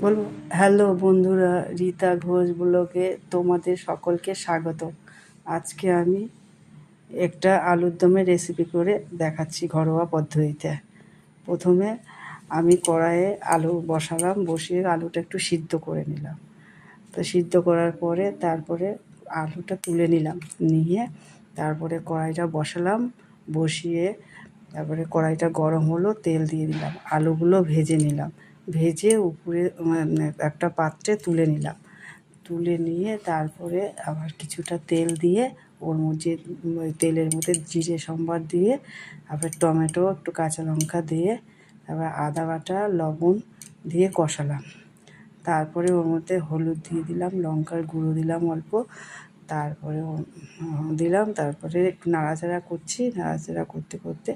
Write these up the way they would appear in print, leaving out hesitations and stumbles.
বলবো। হ্যালো বন্ধুরা, রীতা ঘোষ ব্লগে তোমাদের সকলকে স্বাগত। আজকে আমি একটা আলুর দমের রেসিপি করে দেখাচ্ছি ঘরোয়া পদ্ধতিতে। প্রথমে আমি কড়াইয়ে আলু বসালাম, বসিয়ে আলুটা একটু সিদ্ধ করে নিলাম। তো সিদ্ধ করার পরে তারপরে আলুটা তুলে নিলাম, নিয়ে তারপরে কড়াইটা বসালাম, বসিয়ে তারপরে কড়াইটা গরম হলো, তেল দিয়ে দিলাম, আলুগুলো ভেজে নিলাম, ভেজে উপরে একটা পাত্রে তুলে নিলাম, তুলে নিয়ে তারপরে আবার কিছুটা তেল দিয়ে ওর মধ্যে তেলের মধ্যে জিরে সম্বার দিয়ে তারপরে টমেটো একটু কাঁচা লঙ্কা দিয়ে তারপর আদা বাটা লবণ দিয়ে কষালাম। তারপরে ওর মধ্যে হলুদ দিয়ে দিলাম, লঙ্কার গুঁড়ো দিলাম অল্প, তারপরে দিলাম, তারপরে একটু নাড়াচাড়া করছি, নাড়াচাড়া করতে করতে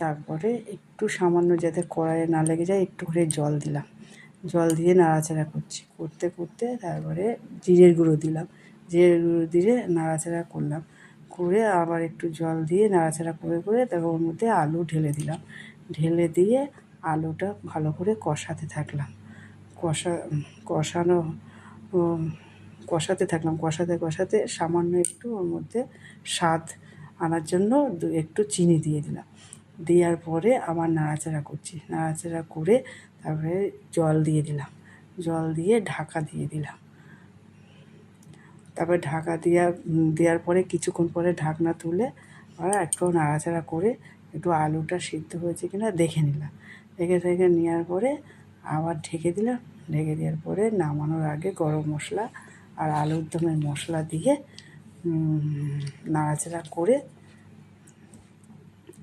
তারপরে একটু সামান্য যাতে কড়াইয়ে না লেগে যায় একটু করে জল দিলাম, জল দিয়ে নাড়াচাড়া করতে করতে তারপরে জিরের গুঁড়ো দিলাম, জিরের গুঁড়ো দিয়ে নাড়াচাড়া করলাম, করে আবার একটু জল দিয়ে নাড়াচাড়া করে করে তারপর ওর মধ্যে আলু ঢেলে দিলাম, ঢেলে দিয়ে আলুটা ভালো করে কষাতে থাকলাম, কষানো কষাতে থাকলাম, কষাতে কষাতে সামান্য একটু ওর মধ্যে স্বাদ আনার জন্য একটু চিনি দিয়ে দিলাম, দেওয়ার পরে আবার নাড়াচাড়া করছি, নাড়াচাড়া করে তারপরে জল দিয়ে দিলাম, জল দিয়ে ঢাকা দিয়ে দিলাম। তারপরে ঢাকা দেওয়ার পরে কিছুক্ষণ পরে ঢাকনা তুলে আর একটু নাড়াচাড়া করে একটু আলুটা সিদ্ধ হয়েছে কিনা দেখে নিলাম, দেখে নেওয়ার পরে আবার ঢেকে দিলাম, ঢেকে দেওয়ার পরে নামানোর আগে গরম মশলা আর আলুর দমের মশলা দিয়ে নাড়াচাড়া করে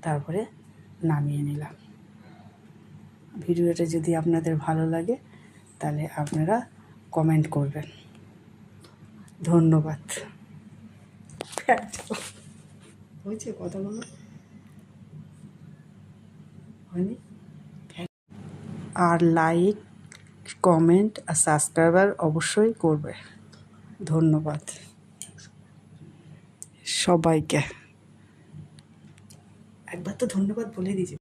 তারপরে নামিয়ে নিলাম। ভিডিওটা যদি আপনাদের ভালো লাগে তাহলে আপনারা কমেন্ট করবেন। ধন্যবাদ। হয়েছে কথা বলো হয়নি? আর লাইক, কমেন্ট আর সাবস্ক্রাইবার অবশ্যই করবে। ধন্যবাদ সবাইকে। একবার তো ধন্যবাদ বলে দিয়েছি।